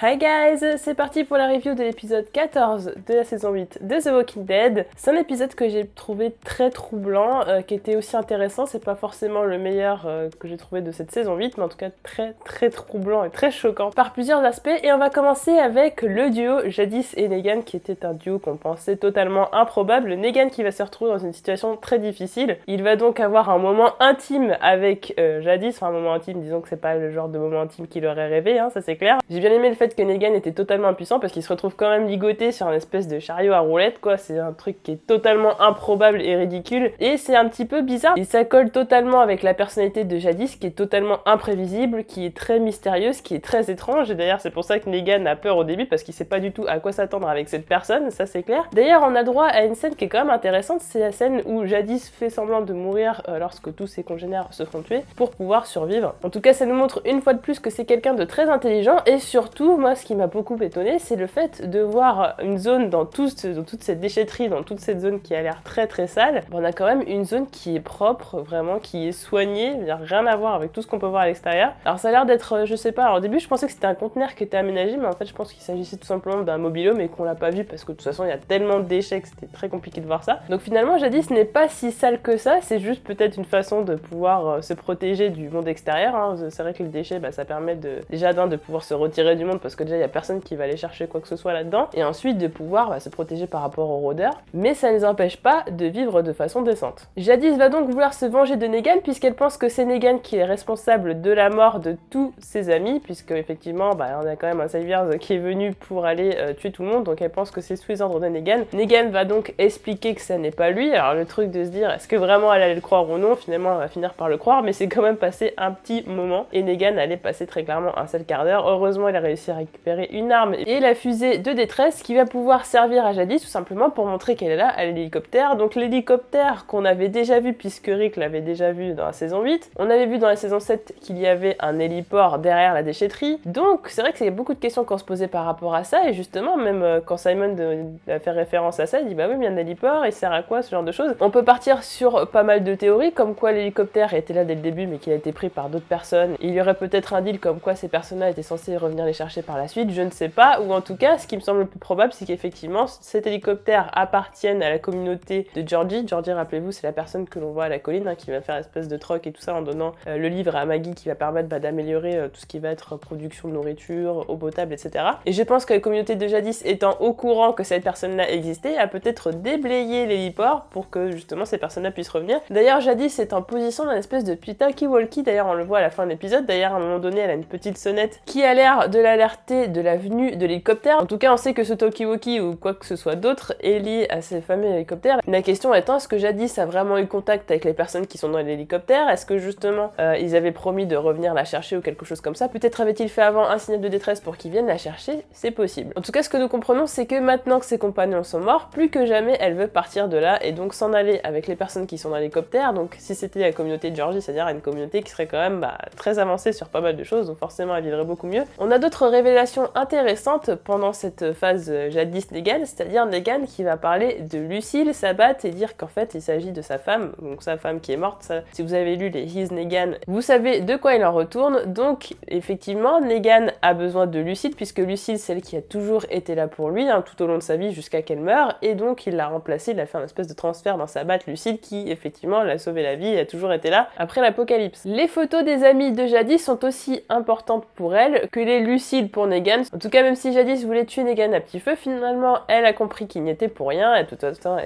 Hi guys, c'est parti pour la review de l'épisode 14 de la saison 8 de The Walking Dead. C'est un épisode que j'ai trouvé très troublant, qui était aussi intéressant. C'est pas forcément le meilleur que j'ai trouvé de cette saison 8, mais en tout cas très troublant et très choquant par plusieurs aspects. Et on va commencer avec le duo Jadis et Negan, qui était un duo qu'on pensait totalement improbable. Negan qui va se retrouver dans une situation très difficile. Il va donc avoir un moment intime avec Jadis, enfin un moment intime, disons que c'est pas le genre de moment intime qu'il aurait rêvé, hein, ça c'est clair. J'ai bien aimé le fait que Negan était totalement impuissant parce qu'il se retrouve quand même ligoté sur un espèce de chariot à roulettes, quoi. C'est un truc qui est totalement improbable et ridicule, et c'est un petit peu bizarre. Et ça colle totalement avec la personnalité de Jadis, qui est totalement imprévisible, qui est très mystérieuse, qui est très étrange, et d'ailleurs c'est pour ça que Negan a peur au début, parce qu'il sait pas du tout à quoi s'attendre avec cette personne, ça c'est clair. D'ailleurs on a droit à une scène qui est quand même intéressante, c'est la scène où Jadis fait semblant de mourir lorsque tous ses congénères se font tuer, pour pouvoir survivre. En tout cas ça nous montre une fois de plus que c'est quelqu'un de très intelligent, et surtout, moi ce qui m'a beaucoup étonné, c'est le fait de voir une zone dans toute cette déchetterie, dans toute cette zone qui a l'air très sale. On a quand même une zone qui est propre, vraiment, qui est soignée, il n'y a rien à voir avec tout ce qu'on peut voir à l'extérieur. Alors ça a l'air d'être, je sais pas, alors au début je pensais que c'était un conteneur qui était aménagé, mais en fait je pense qu'il s'agissait tout simplement d'un mobil-home et qu'on l'a pas vu parce que de toute façon il y a tellement de déchets que c'était très compliqué de voir ça. Donc finalement Jadis n'est pas si sale que ça, c'est juste peut-être une façon de pouvoir se protéger du monde extérieur, hein. C'est vrai que les déchets, ça permet déjà de pouvoir se retirer du monde parce que déjà il y a personne qui va aller chercher quoi que ce soit là-dedans, et ensuite de pouvoir se protéger par rapport aux rôdeurs, mais ça ne les empêche pas de vivre de façon décente. Jadis va donc vouloir se venger de Negan puisqu'elle pense que c'est Negan qui est responsable de la mort de tous ses amis, puisque effectivement on a quand même un Saviors qui est venu pour aller tuer tout le monde, donc elle pense que c'est sous les ordres de Negan. Negan va donc expliquer que ça n'est pas lui, alors le truc de se dire est-ce que vraiment elle allait le croire ou non, finalement elle va finir par le croire, mais c'est quand même passé un petit moment, et Negan allait passer très clairement un seul quart d'heure. Heureusement il a réussi à récupérer une arme et la fusée de détresse qui va pouvoir servir à Jadis tout simplement pour montrer qu'elle est là à l'hélicoptère. Donc l'hélicoptère qu'on avait déjà vu puisque Rick l'avait déjà vu dans la saison 8, on avait vu dans la saison 7 qu'il y avait un héliport derrière la déchetterie, donc c'est vrai qu'il y a beaucoup de questions qu'on se posait par rapport à ça, et justement même quand Simon a fait référence à ça, il dit bah oui mais un héliport, il sert à quoi, ce genre de choses. On peut partir sur pas mal de théories comme quoi l'hélicoptère était là dès le début mais qu'il a été pris par d'autres personnes. Il y aurait peut-être un deal comme quoi ces personnes-là étaient censées revenir les chercher par la suite, je ne sais pas, ou en tout cas ce qui me semble le plus probable c'est qu'effectivement cet hélicoptère appartienne à la communauté de Georgie. Georgie, rappelez-vous, c'est la personne que l'on voit à la colline, qui va faire espèce de troc et tout ça en donnant le livre à Maggie qui va permettre d'améliorer tout ce qui va être production de nourriture, eau potable, etc. Et je pense que la communauté de Jadis, étant au courant que cette personne-là existait, a peut-être déblayé l'héliport pour que justement ces personnes-là puissent revenir. D'ailleurs Jadis est en position d'un espèce de talkie-walkie, d'ailleurs on le voit à la fin de l'épisode, d'ailleurs à un moment donné elle a une petite sonnette qui a l'air de l'alerter de la venue de l'hélicoptère. En tout cas on sait que ce talkie-walkie ou quoi que ce soit d'autre est lié à ces fameux hélicoptères. La question étant, est-ce que Jadis a vraiment eu contact avec les personnes qui sont dans l'hélicoptère? Est-ce que justement ils avaient promis de revenir la chercher ou quelque chose comme ça? Peut-être avait-il fait avant un signal de détresse pour qu'ils viennent la chercher? C'est possible. En tout cas ce que nous comprenons c'est que maintenant que ses compagnons sont morts, plus que jamais elle veut partir de là et donc s'en aller avec les personnes qui sont dans l'hélicoptère. Donc si c'était la communauté de Georgie, c'est-à-dire une communauté qui serait quand même très avancée sur pas mal de choses, donc forcément elle vivrait beaucoup mieux. On a d'autres révélations intéressantes pendant cette phase Jadis-Negan, c'est-à-dire Negan qui va parler de Lucille, sa batte, et dire qu'en fait il s'agit de sa femme, donc sa femme qui est morte. Ça, si vous avez lu les His Negan, vous savez de quoi il en retourne. Donc effectivement Negan a besoin de Lucille puisque Lucille c'est celle qui a toujours été là pour lui tout au long de sa vie jusqu'à qu'elle meure, et donc il l'a remplacée, il a fait un espèce de transfert dans sa batte Lucille qui effectivement l'a sauvé la vie et a toujours été là après l'apocalypse. Les photos des amis de Jadis sont aussi importantes pour elle que les Lucille pour Negan. En tout cas même si Jadis voulait tuer Negan à petit feu, finalement elle a compris qu'il n'y était pour rien, elle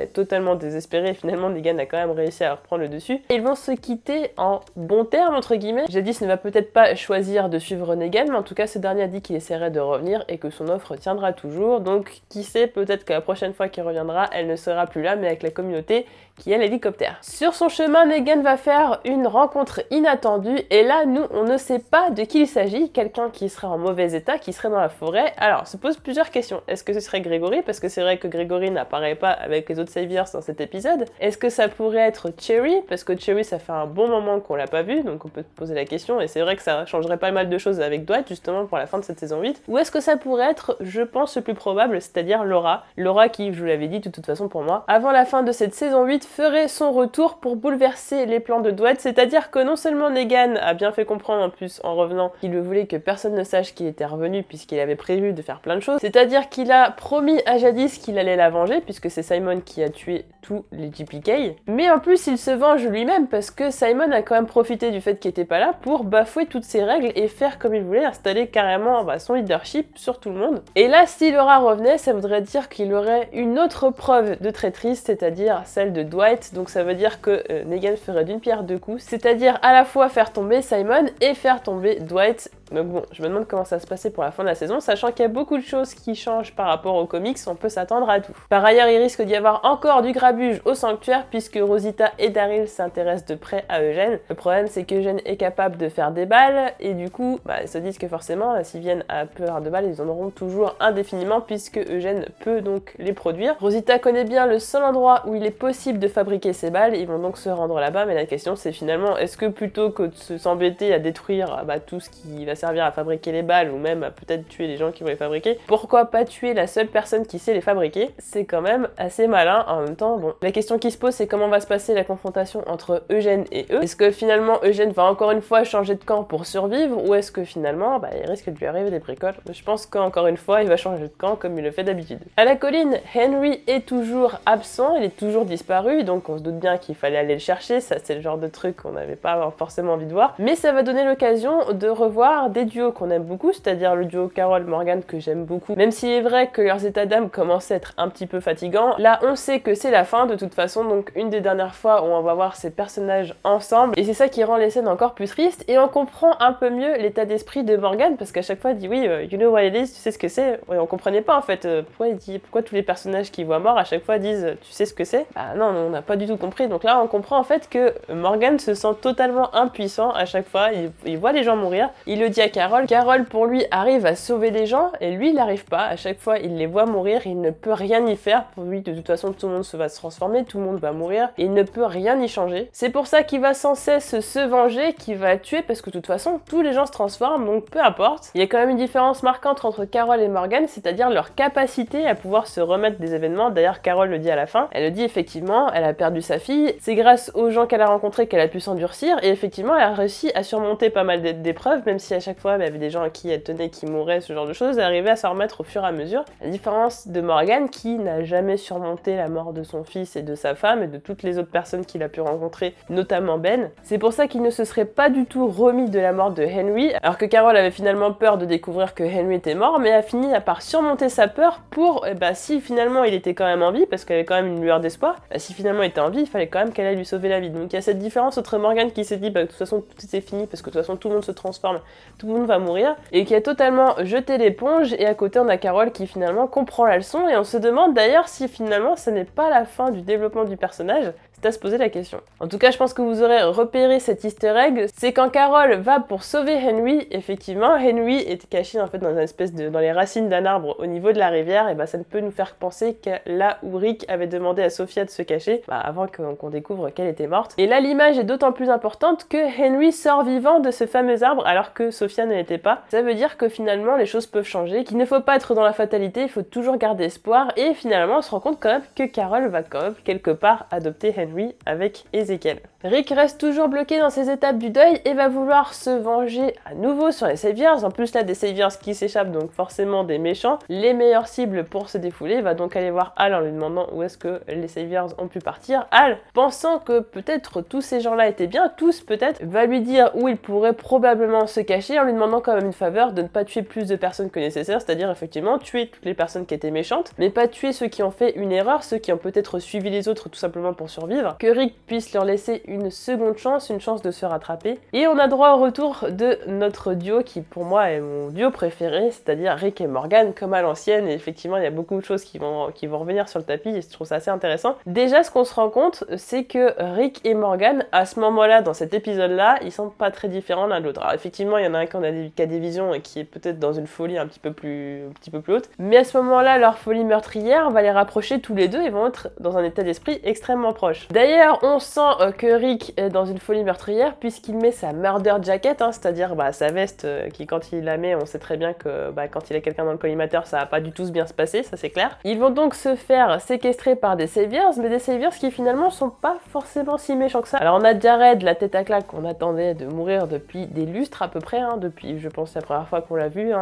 est totalement désespérée, et finalement Negan a quand même réussi à reprendre le dessus. Et ils vont se quitter en bons termes entre guillemets. Jadis ne va peut-être pas choisir de suivre Negan, mais en tout cas ce dernier a dit qu'il essaierait de revenir et que son offre tiendra toujours, donc qui sait, peut-être que la prochaine fois qu'il reviendra, elle ne sera plus là mais avec la communauté qui est l'hélicoptère. Sur son chemin, Negan va faire une rencontre inattendue, et là nous on ne sait pas de qui il s'agit, quelqu'un qui serait en mauvais état, qui serait dans la forêt. Alors se pose plusieurs questions. Est-ce que ce serait Gregory, parce que c'est vrai que Gregory n'apparaît pas avec les autres Saviors dans cet épisode? Est-ce que ça pourrait être Cherry, parce que Cherry ça fait un bon moment qu'on l'a pas vu, donc on peut poser la question, et c'est vrai que ça changerait pas mal de choses avec Dwight justement pour la fin de cette saison 8. Ou est-ce que ça pourrait être, je pense, le plus probable, c'est-à-dire Laura qui, je vous l'avais dit de toute façon pour moi, avant la fin de cette saison 8 ferait son retour pour bouleverser les plans de Dwight, c'est-à-dire que non seulement Negan a bien fait comprendre en plus en revenant qu'il voulait que personne ne sache qu'il était revenu, survenue puisqu'il avait prévu de faire plein de choses. C'est-à-dire qu'il a promis à Jadis qu'il allait la venger puisque c'est Simon qui a tué tous les GPK. Mais en plus, il se venge lui-même parce que Simon a quand même profité du fait qu'il était pas là pour bafouer toutes ses règles et faire comme il voulait, installer carrément son leadership sur tout le monde. Et là, si Laura revenait, ça voudrait dire qu'il aurait une autre preuve de traîtrise, c'est-à-dire celle de Dwight. Donc ça veut dire que Negan ferait d'une pierre deux coups, c'est-à-dire à la fois faire tomber Simon et faire tomber Dwight. Donc bon, je me demande comment ça va se passer pour la fin de la saison, sachant qu'il y a beaucoup de choses qui changent par rapport aux comics, on peut s'attendre à tout. Par ailleurs, il risque d'y avoir encore du grabuge au sanctuaire, puisque Rosita et Daryl s'intéressent de près à Eugène. Le problème, c'est qu'Eugène est capable de faire des balles, et du coup, ils se disent que forcément, s'ils viennent à faire de balles, ils en auront toujours indéfiniment, puisque Eugène peut donc les produire. Rosita connaît bien le seul endroit où il est possible de fabriquer ces balles, ils vont donc se rendre là-bas, mais la question c'est finalement, est-ce que plutôt que de s'embêter à détruire tout ce qui va servir à fabriquer les balles ou même à peut-être tuer les gens qui vont les fabriquer, pourquoi pas tuer la seule personne qui sait les fabriquer? C'est quand même assez malin. En même temps, bon, la question qui se pose, c'est comment va se passer la confrontation entre Eugène et eux. Est-ce que finalement Eugène va encore une fois changer de camp pour survivre, ou est-ce que finalement il risque de lui arriver des bricoles? Je pense qu'encore une fois il va changer de camp comme il le fait d'habitude. À la colline, Henry est toujours absent, il est toujours disparu, donc on se doute bien qu'il fallait aller le chercher. Ça, c'est le genre de truc qu'on n'avait pas forcément envie de voir, mais ça va donner l'occasion de revoir des duos qu'on aime beaucoup, c'est-à-dire le duo Carol-Morgan que j'aime beaucoup, même s'il est vrai que leurs états d'âme commencent à être un petit peu fatigants. Là, on sait que c'est la fin de toute façon, donc une des dernières fois où on va voir ces personnages ensemble, et c'est ça qui rend les scènes encore plus tristes, et on comprend un peu mieux l'état d'esprit de Morgan, parce qu'à chaque fois il dit oui, you know what it is, tu sais ce que c'est. Ouais, on comprenait pas en fait, pourquoi tous les personnages qui voient mort à chaque fois disent tu sais ce que c'est. Non, on n'a pas du tout compris, donc là on comprend en fait que Morgan se sent totalement impuissant à chaque fois, il voit les gens mourir, il le dit à Carol, pour lui arrive à sauver les gens et lui il n'arrive pas, à chaque fois il les voit mourir, il ne peut rien y faire, pour lui de toute façon tout le monde va se transformer, tout le monde va mourir et il ne peut rien y changer. C'est pour ça qu'il va sans cesse se venger, qu'il va tuer parce que de toute façon tous les gens se transforment, donc peu importe. Il y a quand même une différence marquante entre Carol et Morgan, c'est-à-dire leur capacité à pouvoir se remettre des événements. D'ailleurs Carol le dit à la fin, elle le dit effectivement, elle a perdu sa fille, c'est grâce aux gens qu'elle a rencontrés qu'elle a pu s'endurcir et effectivement elle a réussi à surmonter pas mal d'épreuves, même si à chaque fois il y avait des gens à qui elle tenait qui mouraient, ce genre de choses, elle arrivait à s'en remettre au fur et à mesure. La différence de Morgan qui n'a jamais surmonté la mort de son fils et de sa femme et de toutes les autres personnes qu'il a pu rencontrer, notamment Ben. C'est pour ça qu'il ne se serait pas du tout remis de la mort de Henry, alors que Carol avait finalement peur de découvrir que Henry était mort, mais a fini par surmonter sa peur pour, si finalement il était quand même en vie, parce qu'il y avait quand même une lueur d'espoir, si finalement il était en vie, il fallait quand même qu'elle aille lui sauver la vie. Donc il y a cette différence entre Morgan qui s'est dit de toute façon tout c'est fini, parce que de toute façon tout le monde se transforme, tout le monde va mourir, et qui a totalement jeté l'éponge, et à côté on a Carol qui finalement comprend la leçon, et on se demande d'ailleurs si finalement ce n'est pas la fin du développement du personnage. C'est à se poser la question. En tout cas, je pense que vous aurez repéré cet easter egg, c'est quand Carol va pour sauver Henry, effectivement, Henry est caché en fait dans une espèce dans les racines d'un arbre au niveau de la rivière, et ça ne peut nous faire penser que là où Rick avait demandé à Sophia de se cacher, avant qu'on découvre qu'elle était morte. Et là, l'image est d'autant plus importante que Henry sort vivant de ce fameux arbre alors que Sophia ne l'était pas. Ça veut dire que finalement, les choses peuvent changer, qu'il ne faut pas être dans la fatalité, il faut toujours garder espoir, et finalement, on se rend compte quand même que Carol va quand même quelque part adopter Henry avec Ezekiel. Rick reste toujours bloqué dans ses étapes du deuil et va vouloir se venger à nouveau sur les Saviors. En plus là des Saviors qui s'échappent, donc forcément des méchants. Les meilleures cibles pour se défouler, il va donc aller voir Al en lui demandant où est-ce que les Saviors ont pu partir. Al, pensant que peut-être tous ces gens-là étaient bien, tous peut-être, va lui dire où il pourrait probablement se cacher en lui demandant quand même une faveur de ne pas tuer plus de personnes que nécessaire, c'est-à-dire effectivement tuer toutes les personnes qui étaient méchantes, mais pas tuer ceux qui ont fait une erreur, ceux qui ont peut-être suivi les autres tout simplement pour survivre, que Rick puisse leur laisser une seconde chance, une chance de se rattraper. Et on a droit au retour de notre duo qui pour moi est mon duo préféré, c'est-à-dire Rick et Morgan comme à l'ancienne, et effectivement il y a beaucoup de choses qui vont revenir sur le tapis et je trouve ça assez intéressant. Déjà ce qu'on se rend compte c'est que Rick et Morgan à ce moment-là, dans cet épisode-là, ils sont pas très différents l'un de l'autre. Alors effectivement il y en a un qui a des visions et qui est peut-être dans une folie un petit peu plus haute, mais à ce moment-là leur folie meurtrière va les rapprocher tous les deux et vont être dans un état d'esprit extrêmement proche. mensonge. D'ailleurs, on sent que Rick est dans une folie meurtrière puisqu'il met sa murder jacket, c'est-à-dire sa veste qui, quand il la met, on sait très bien que quand il a quelqu'un dans le collimateur, ça va pas du tout bien se passer, ça c'est clair. Ils vont donc se faire séquestrer par des saviors, mais des saviors qui finalement sont pas forcément si méchants que ça. Alors on a Jared, la tête à claque, qu'on attendait de mourir depuis des lustres à peu près, depuis je pense la première fois qu'on l'a vu,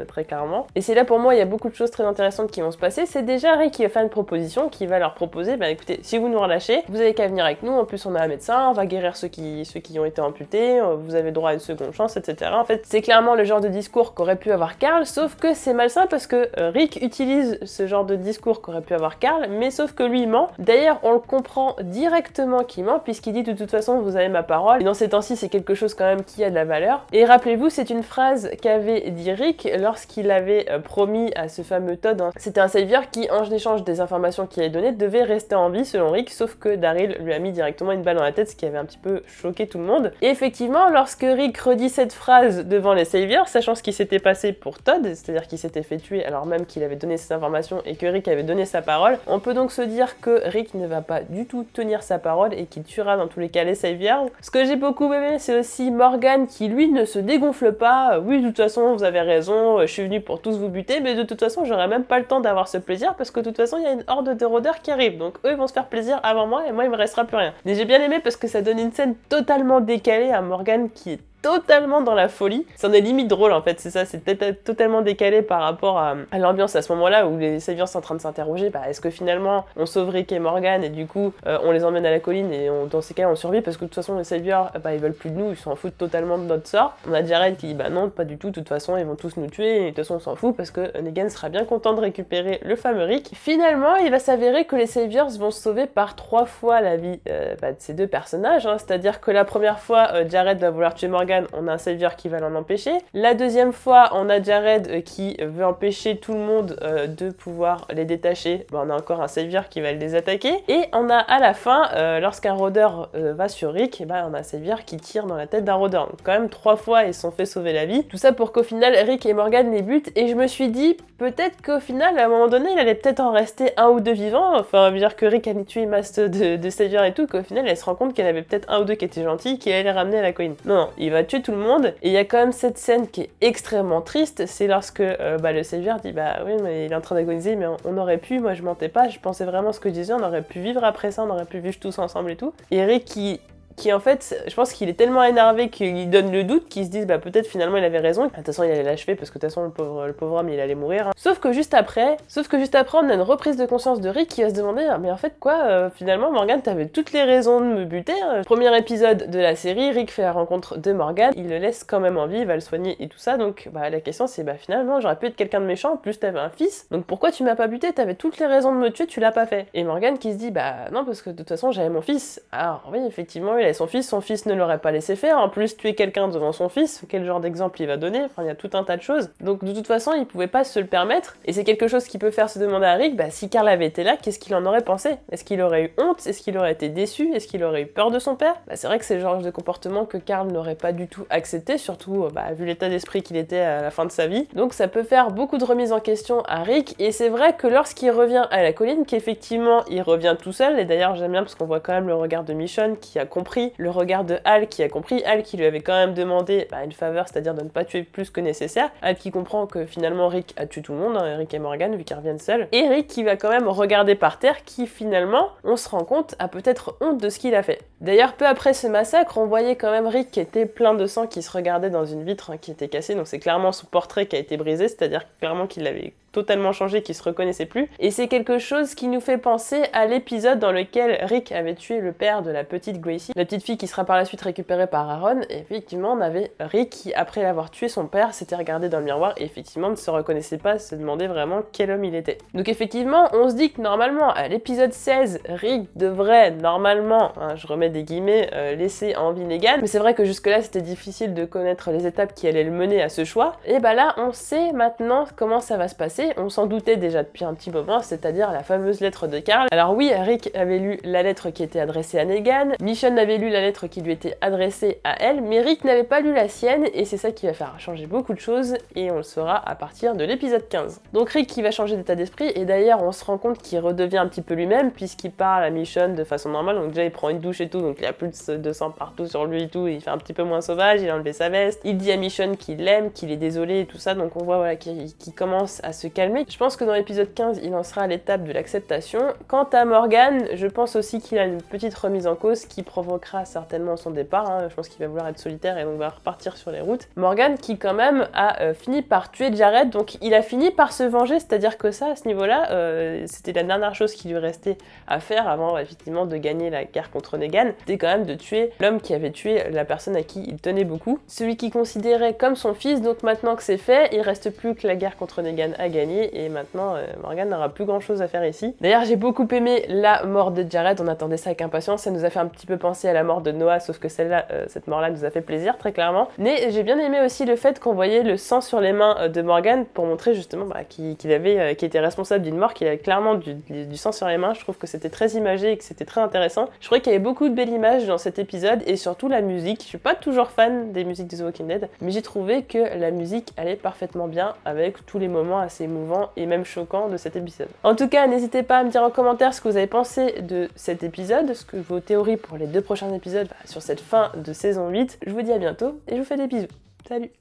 très clairement. Et c'est là pour moi, il y a beaucoup de choses très intéressantes qui vont se passer. C'est déjà Rick qui va faire une proposition, qui va leur proposer, écoutez, si vous nous relâchez, vous avez qu'à venir avec nous, en plus on a un médecin, on va guérir ceux qui ont été amputés, vous avez droit à une seconde chance, etc. En fait, c'est clairement le genre de discours qu'aurait pu avoir Carl, sauf que c'est malsain parce que Rick utilise ce genre de discours qu'aurait pu avoir Carl, mais sauf que lui ment. D'ailleurs, on le comprend directement qu'il ment, puisqu'il dit de toute façon, vous avez ma parole. Et dans ces temps-ci, c'est quelque chose quand même qui a de la valeur. Et rappelez-vous, c'est une phrase qu'avait dit Rick lorsqu'il avait promis à ce fameux Todd. C'était un savior qui, en échange des informations qu'il avait données, devait rester en vie selon Rick, sauf que Daryl lui a mis directement une balle dans la tête, ce qui avait un petit peu choqué tout le monde. Et effectivement, lorsque Rick redit cette phrase devant les saviors, sachant ce qui s'était passé pour Todd, c'est-à-dire qu'il s'était fait tuer alors même qu'il avait donné ces informations et que Rick avait donné sa parole, on peut donc se dire que Rick ne va pas du tout tenir sa parole et qu'il tuera dans tous les cas les saviors. Ce que j'ai beaucoup aimé, c'est aussi Morgan qui lui ne se dégonfle pas. Oui, de toute façon, vous avez raison, je suis venu pour tous vous buter, mais de toute façon, j'aurai même pas le temps d'avoir ce plaisir parce que de toute façon, il y a une horde de rôdeurs qui arrive, donc eux ils vont se faire plaisir avant moi et moi il me restera plus rien. Et j'ai bien aimé parce que ça donne une scène totalement décalée à Morgan qui est totalement dans la folie. C'en est limite drôle en fait, c'est ça, c'est totalement décalé par rapport à l'ambiance à ce moment-là où les saviors sont en train de s'interroger, est-ce que finalement on sauve Rick et Morgan et du coup on les emmène à la colline et dans ces cas on survit parce que de toute façon les saviors ils veulent plus de nous, ils s'en foutent totalement de notre sort. On a Jared qui dit non, pas du tout, de toute façon ils vont tous nous tuer et de toute façon on s'en fout parce que Negan sera bien content de récupérer le fameux Rick. Finalement il va s'avérer que les saviors vont se sauver par 3 fois la vie de ces deux personnages, c'est-à-dire que la première fois Jared va vouloir tuer Morgan, on a un savior qui va l'en empêcher. La deuxième fois, on a Jared qui veut empêcher tout le monde de pouvoir les détacher. On a encore un savior qui va les attaquer. Et on a à la fin, lorsqu'un rôdeur va sur Rick, on a un savior qui tire dans la tête d'un rôdeur. Donc quand même 3 fois, ils se sont fait sauver la vie. Tout ça pour qu'au final, Rick et Morgan les butent. Et je me suis dit, peut-être qu'au final, à un moment donné, il allait peut-être en rester un ou deux vivants. Enfin, veut dire que Rick allait tuer masse de saviors et tout, qu'au final, elle se rend compte qu'il y en avait peut-être un ou deux qui étaient gentils, qui allaient les ramener à la colline. Non, il va tuer tout le monde. Et il y a quand même cette scène qui est extrêmement triste, c'est lorsque le savior dit oui mais il est en train d'agoniser, mais on aurait pu, moi je mentais pas, je pensais vraiment ce que je disais, on aurait pu vivre après ça, on aurait pu vivre tous ensemble et tout. Et Rick qui en fait, je pense qu'il est tellement énervé qu'il donne le doute, qu'il se dit peut-être finalement il avait raison, de toute façon il allait l'achever parce que de toute façon le pauvre homme il allait mourir. Sauf que juste après on a une reprise de conscience de Rick qui va se demander mais en fait quoi, finalement Morgan t'avais toutes les raisons de me buter. Premier épisode de la série, Rick fait la rencontre de Morgan, il le laisse quand même en vie, il va le soigner et tout ça, donc la question c'est finalement j'aurais pu être quelqu'un de méchant, en plus t'avais un fils, donc pourquoi tu m'as pas buté, t'avais toutes les raisons de me tuer, tu l'as pas fait. Et Morgan qui se dit non parce que de toute façon j'avais mon fils. Alors oui effectivement il avait son fils ne l'aurait pas laissé faire, en plus tuer quelqu'un devant son fils, quel genre d'exemple il va donner, enfin il y a tout un tas de choses, donc de toute façon il pouvait pas se le permettre, et c'est quelque chose qui peut faire se demander à Rick, si Carl avait été là, qu'est-ce qu'il en aurait pensé? Est-ce qu'il aurait eu honte? Est-ce qu'il aurait été déçu? Est-ce qu'il aurait eu peur de son père? C'est vrai que c'est le genre de comportement que Carl n'aurait pas du tout accepté, surtout vu l'état d'esprit qu'il était à la fin de sa vie, donc ça peut faire beaucoup de remises en question à Rick, et c'est vrai que lorsqu'il revient à la colline, qu'effectivement il revient tout seul, et d'ailleurs j'aime bien parce qu'on voit quand même le regard de Michonne qui a compris, le regard de Hal qui a compris, Hal qui lui avait quand même demandé une faveur, c'est-à-dire de ne pas tuer plus que nécessaire, Hal qui comprend que finalement Rick a tué tout le monde, Rick et Morgan vu qu'ils reviennent seuls, et Rick qui va quand même regarder par terre, qui finalement, on se rend compte, a peut-être honte de ce qu'il a fait. D'ailleurs peu après ce massacre, on voyait quand même Rick qui était plein de sang, qui se regardait dans une vitre qui était cassée, donc c'est clairement son portrait qui a été brisé, c'est-à-dire clairement qu'il l'avait totalement changé, qui se reconnaissait plus, et c'est quelque chose qui nous fait penser à l'épisode dans lequel Rick avait tué le père de la petite Gracie, la petite fille qui sera par la suite récupérée par Aaron, et effectivement on avait Rick qui, après l'avoir tué son père, s'était regardé dans le miroir et effectivement ne se reconnaissait pas, se demandait vraiment quel homme il était. Donc effectivement on se dit que normalement à l'épisode 16, Rick devrait normalement, je remets des guillemets laisser en vie Negan. Mais c'est vrai que jusque-là c'était difficile de connaître les étapes qui allaient le mener à ce choix. Et bah là on sait maintenant comment ça va se passer. On s'en doutait déjà depuis un petit moment, c'est-à-dire la fameuse lettre de Carl. Alors oui, Rick avait lu la lettre qui était adressée à Negan, Michonne avait lu la lettre qui lui était adressée à elle, mais Rick n'avait pas lu la sienne et c'est ça qui va faire changer beaucoup de choses et on le saura à partir de l'épisode 15. Donc Rick qui va changer d'état d'esprit et d'ailleurs on se rend compte qu'il redevient un petit peu lui-même puisqu'il parle à Michonne de façon normale, donc déjà il prend une douche et tout, donc il y a plus de sang partout sur lui et tout, il fait un petit peu moins sauvage, il a enlevé sa veste, il dit à Michonne qu'il l'aime, qu'il est désolé et tout ça, donc on voit voilà, qu'il commence à se calmer. Je pense que dans l'épisode 15 il en sera à l'étape de l'acceptation. Quant à Morgan, je pense aussi qu'il a une petite remise en cause qui provoquera certainement son départ, hein. Je pense qu'il va vouloir être solitaire et donc va repartir sur les routes. Morgan qui quand même a fini par tuer Jared, donc il a fini par se venger, c'est-à-dire que ça, à ce niveau-là, c'était la dernière chose qui lui restait à faire avant effectivement de gagner la guerre contre Negan, c'était quand même de tuer l'homme qui avait tué la personne à qui il tenait beaucoup, celui qu'il considérait comme son fils, donc maintenant que c'est fait, il reste plus que la guerre contre Negan à gagner et maintenant Morgan n'aura plus grand chose à faire ici. D'ailleurs j'ai beaucoup aimé la mort de Jared, on attendait ça avec impatience, ça nous a fait un petit peu penser à la mort de Noah, sauf que celle-là, cette mort-là nous a fait plaisir très clairement. Mais j'ai bien aimé aussi le fait qu'on voyait le sang sur les mains de Morgan pour montrer justement qu'il était responsable d'une mort, qu'il avait clairement du sang sur les mains. Je trouve que c'était très imagé et que c'était très intéressant. Je trouvais qu'il y avait beaucoup de belles images dans cet épisode et surtout la musique. Je suis pas toujours fan des musiques de The Walking Dead, mais j'ai trouvé que la musique allait parfaitement bien avec tous les moments assez émouvants et même choquants de cet épisode. En tout cas, n'hésitez pas à me dire en commentaire ce que vous avez pensé de cet épisode, ce que vos théories pour les 2 prochains épisodes sur cette fin de saison 8. Je vous dis à bientôt et je vous fais des bisous. Salut!